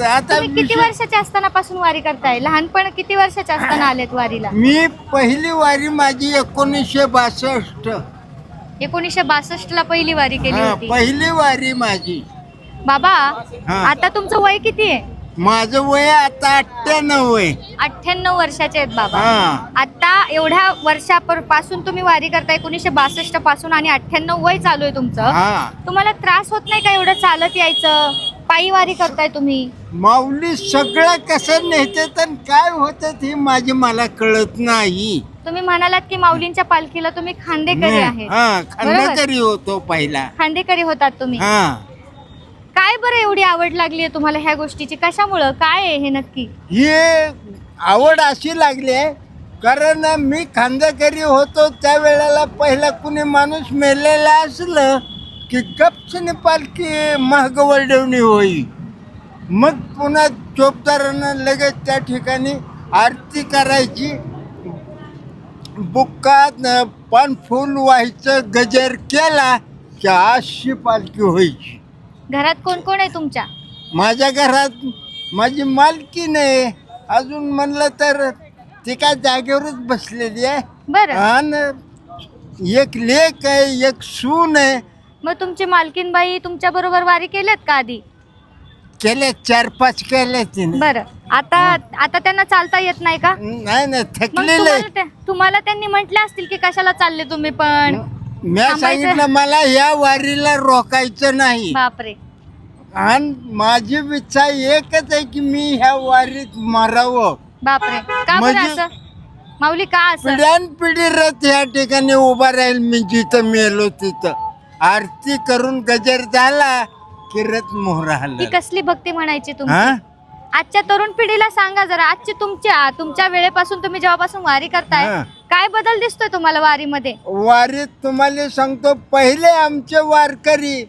आता तुम्ही किती वर्षाचे असतानापासून वारी करताय? लहानपण किती वर्षाचे असताना आलेत वारीला? मी पहिली वारी माझी 1962. 1962 ला पहिली वारी केली होती. पहिली वारी माझी. बाबा हा. आता तुमचं वय किती आहे? माझं वय आता 98 आहे. 98 वर्षाचे आहेत बाबा. हा. आता एवढ्या वर्षापासून तुम्ही वारी करताय, 1962 पासून, आणि 98 वय चालू आहे तुमचं. हा. तुम्हाला त्रास होत नाही का एवढं चालत यायचं? पायी वारी करताय तुम्ही? माऊली सगळं कसं नेते तर काय होतं हे माझी मला कळत नाही. तुम्ही म्हणालात की माऊलींच्या पालखीला तुम्ही खांदेकरी आहेत. हा, बरोबर? खांदेकरी होतो पहिला. खांदेकरी होतात तुम्ही. हा. काय बरं एवढी आवड लागली आहे तुम्हाला ह्या गोष्टीची? कशामुळं? काय आहे हे नक्की? ही आवड अशी लागली आहे कारण मी खांदेकरी होतो त्यावेळेला पहिला कुणी माणूस मेलेला असलं की गपचीने पालखी महागवळडवणी होई. मग पुन्हा चोपदारानं लगेच त्या ठिकाणी आरती करायची, बुक्कात पान फूल व्हायचं, गजर केला की अशी पालखी व्हायची. घरात कोण कोण आहे तुमच्या? माझ्या घरात माझी मालकीण आहे, अजून म्हणलं तर ती काय जागेवरच बसलेली आहे, बरं. आणि एक लेक आहे, एक सून आहे. मग तुमची मालकीनबाई तुमच्या बरोबर वारी केल्यात का आधी? केले 4-5 केले तिने. बरं. आता त्यांना चालता येत नाही का? नाही नाही, मग थकलेले. तुम्हाला त्यांनी म्हटले असतील की कशाला चालले तुम्ही पण? मी सांगितलं मला या वारीला रोकायचं नाही, बापरे. आणि माझी इच्छा एकच आहे की मी ह्या वारीत मरावं. बापरे. का बरं म्हणजे- असं? माऊली का असं? पिढ्यानपिढी रथ या ठिकाणी उभा राहील. मी जिथं मेलो तिथं आरती करून गजर झाला की रथ मोहरा ही हलला. कसली भक्ती म्हणायची तुमची? हा? आजच्या तरुण पिढीला सांगा जरा, आजची तुमच्या वेळेपासून तुम्ही जेव्हापासून वारी करताय, हा. काय बदल दिसतोय तुम्हाला वारीमध्ये? वारीत तुम्हाला सांगतो, पहिले आमचे वारकरी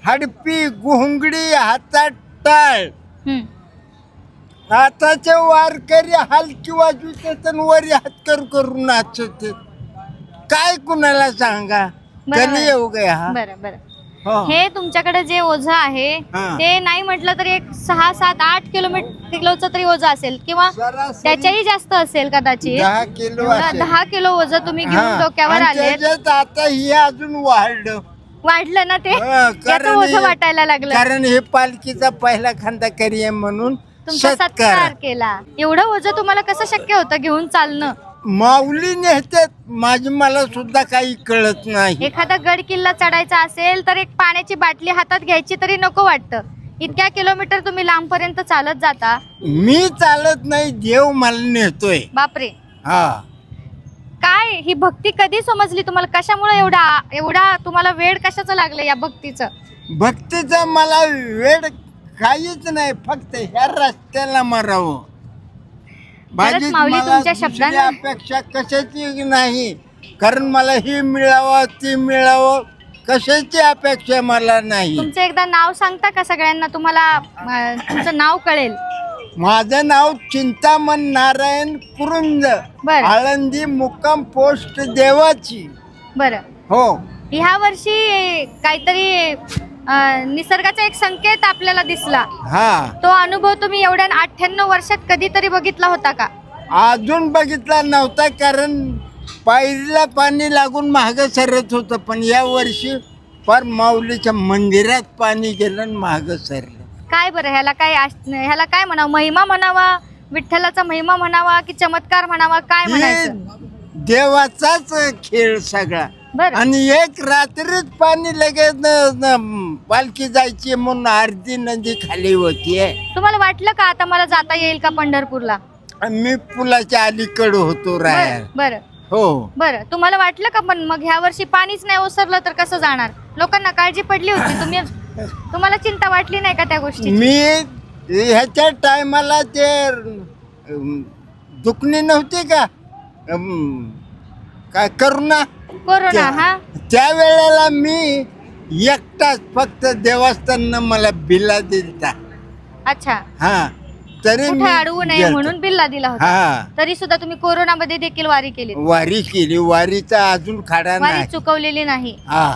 हडपी घुंगडी हातात टाळ. हम्म. आताचे वारकरी हलकी वाजवतात आणि वरी हात करून नाचत. काय कुणाला सांगा? बरोबर. कधी येऊ गे हा? बरं बरं. हो. हे तुमच्याकडे जे ओझं आहे हा. ते नाही म्हटलं तरी एक 6, 7, 8 किलोचं तरी ओझं असेल, किंवा सरासरी त्याच्याही जास्त असेल कदाचित. 10 किलो एवढं असेल. 10 किलो ओझं तुम्ही घेऊन हा. डोक्यावर आणि आले. त्याच्यात आता हे अजून वाढलं ना ते हा, त्याचं ओझं वाटायला लागलं. कारण हे पालखीचा पहिला खांदाकरी आहे म्हणून तुमचा सत्कार केला. एवढं ओझं तुम्हाला कसं शक्य होतं घेऊन चालणं? माऊली नेहतात. मला सुद्धा काही कळत नाही. एखादा गड किल्ला चढायचा असेल तर एक पाण्याची बाटली हातात घ्यायची तरी नको वाटतं. इतक्या किलोमीटर तुम्ही लांबपर्यंत चालत जाता. मी चालत नाही, देव मला नेतोय. बापरे. हा. काय ही भक्ती कधी समजली तुम्हाला? कशामुळे एवढा तुम्हाला वेळ कशाचं लागलं या भक्तीचं? भक्तीचा मला वेळ काहीच नाही, फक्त ह्या रस्त्याला मरावं. खरंच माऊली तुमच्या शब्दानं- अपेक्षा कशाची नाही, कारण मला ही मिळावं ती मिळावं, कशाची अपेक्षा मला नाही. तुमचं एकदा नाव सांगता का सगळ्यांना? तुम्हाला तुमचं नाव कळेल. माझं नाव चिंतामण नारायण कुरुंज, बरं. आळंदी, मुक्काम पोस्ट देवाची. बरं. हो. ह्या वर्षी काहीतरी निसर्गाचा एक संकेत आपल्याला दिसला. हा. तो अनुभव तुम्ही एवढ्या 98 वर्षात कधीतरी बघितला होता का? अजून बघितला नव्हता, कारण पायरीला पाणी लागून महाग सरत होतं, पण या वर्षी फार माऊलीच्या मंदिरात पाणी गेलं आणि महाग सरलं. काय बरं, ह्याला काय म्हणावं? महिमा म्हणावा, विठ्ठलाचा महिमा म्हणावा, की चमत्कार म्हणावा, काय म्हणायचं? हे देवाचाच खेळ सगळा. बरं. आणि एक रात्रीच पाणी लगेच पालखी जायची म्हणून अर्धी नदी खाली होतीये. तुम्हाला वाटलं का आता मला जाता येईल का पंढरपूरला? मी पुलाच्या अलीकडे होतो राहायला. बरं हो. बरं. तुम्हाला वाटलं का पण मग ह्या वर्षी पाणीच नाही ओसरलं तर कसं जाणार? लोकांना काळजी पडली होती. तुम्हाला चिंता वाटली नाही का त्या गोष्टी? मी ह्याच्या टायमाला ते दुखणी नव्हती का, काय करुणा, कोरोना. हा. त्या वेळेला मी एकटाच फक्त देवस्थाननं मला बिल्ला दिलता. अच्छा. हा. तरी कुठे मी अडवू नये गेलतो. म्हणून बिल्ला दिला होता. हा. तरी सुद्धा तुम्ही कोरोनामध्ये देखील वारी केली. वारी केली. वारीचा अजून खाडा वारी नाही. चुकवलेली नाही. हा.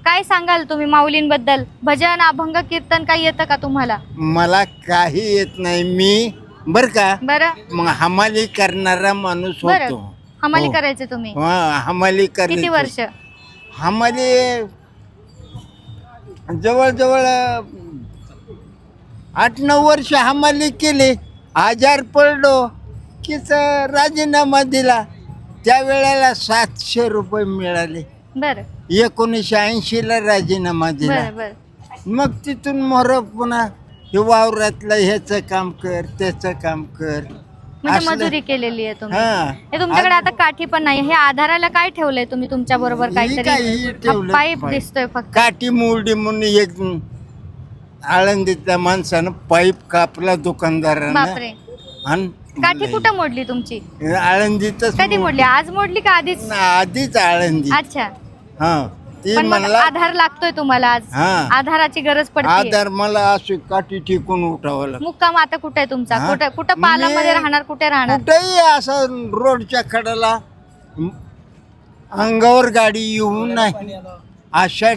काय सांगाल तुम्ही माऊलींबद्दल? भजन, अभंग, कीर्तन काही येतं का तुम्हाला? मला काही येत नाही. मी बर का बरं मग हमाली करणारा माणूस बरं होतो. हमाली हो. करायचे तुम्ही हमाली किती वर्ष? हमाली जवळजवळ 8-9 वर्ष हमाली केली. आजार पडलो की राजीनामा दिला. त्या वेळेला 700 रुपये मिळाले. बरं 1980ला राजीनामा दिला. बरं बरं मग तिथून मोर पुन्हा हे वावरातलं ह्याचं काम कर त्याचं काम कर म्हणजे असलं. मजुरी केलेली आहे तुम्ही. हा. हे तुमच्याकडे आता काठी पण नाही. हे आधाराला काय ठेवलंय तुम्ही तुमच्या बरोबर? ही काहीतरी काही ठेवलं पाईप पाईप. दिसतोय फक्त. काठी मोडी म्हणून एक आळंदीतल्या माणसानं पाईप कापला दुकानदारानं बापरे, आणि काठी कुठं मोडली तुमची? आळंदीतच कधी मोडली? आज मोडली का आधीच? आधीच आळंदी. अच्छा, हा ती पण मग म्हणला आधार लागतोय तुम्हाला आज? हा. आधाराची गरज पडते. आधार मला अशी काठी टिकून उठावं लागतं. मुक्काम आता कुठे आहे तुमचा? हा. कुठं कुठं पालामध्ये मी- राहणार? कुठे राहणार? कुठेही असं रोडच्या कडेला अंगावर गाडी येऊ नाही अशा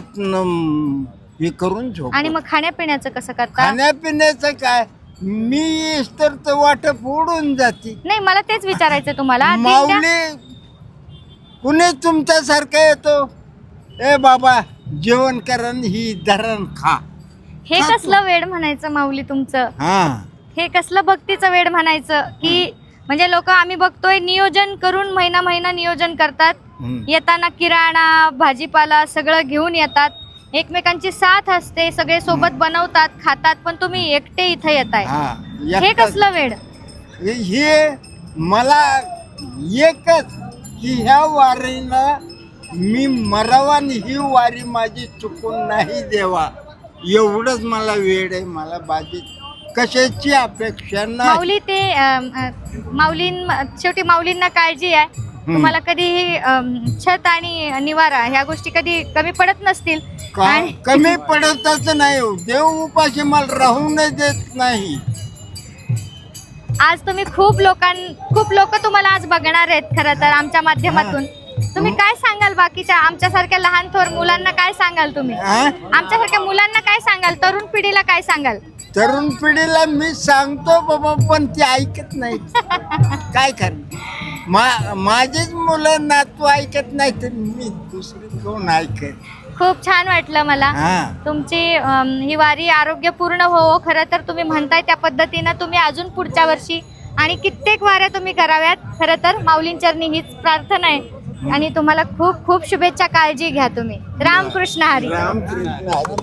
हे करून झोप. आणि मग खाण्यापिण्याचं कसं करता? खाण्यापिण्याचं काय मी येस तर वाटप उडून जाते. नाही, मला तेच विचारायचं तुम्हाला. दिंड्या- माऊली कुणी तुमच्यासारखं येतो ए बाबा जेवण करण ही धरण खा. हे कसलं वेड म्हणायचं माऊली तुमचं? हा हे कसलं भक्तीचं वेड म्हणायचं की म्हणजे लोक आम्ही बघतोय नियोजन करून महिना महिना नियोजन करतात. हम्म. येताना किराणा भाजीपाला सगळं घेऊन येतात. एकमेकांची साथ असते, सगळे सोबत बनवतात, खातात, पण तुम्ही एकटे इथे येताय. हा हे एकटाच. कसलं वेड? हे मला एकच की ह्या वारीला मी मरावा आणि ही वारी माझी चुकून नाही देवा एवढंच मला वेळ आहे. मला बाजी कशाची अपेक्षा नाही. माऊली ते शेवटी माऊलींना काळजी आहे. तुम्हाला कधी छत आणि निवारा ह्या गोष्टी कधी कमी पडत नसतील. आणि कमी पडतच नाही. देव उपाशी मला राहून देत नाही. आज तुम्ही खूप लोक तुम्हाला आज बघणार आहेत खरं तर आमच्या माध्यमातून. तुम्ही काय सांगाल बाकीच्या आमच्यासारख्या लहान थोर मुलांना? काय सांगाल तुम्ही हा? आमच्यासारख्या मुलांना? काय सांगाल तरुण पिढीला? काय सांगाल? तरुण पिढीला मी सांगतो बाबा पण ती ऐकत नाही. काय करणार? माझीच मुलं नातू ऐकत नाही तर मी दुसरी कोण ऐकत. खूप छान वाटलं मला. हा तुमची ही वारी आरोग्यपूर्ण हो. खरं तर तुम्ही म्हणताय त्या पद्धतीनं तुम्ही अजून पुढच्या वर्षी आणि कित्येक वाऱ्या तुम्ही कराव्यात. खरं तर माऊलींचरणी हीच प्रार्थना आहे. आणि तुम्हाला खूप खूप शुभेच्छा. काळजी घ्या तुम्ही. रामकृष्ण हरी. रामकृष्ण हरी.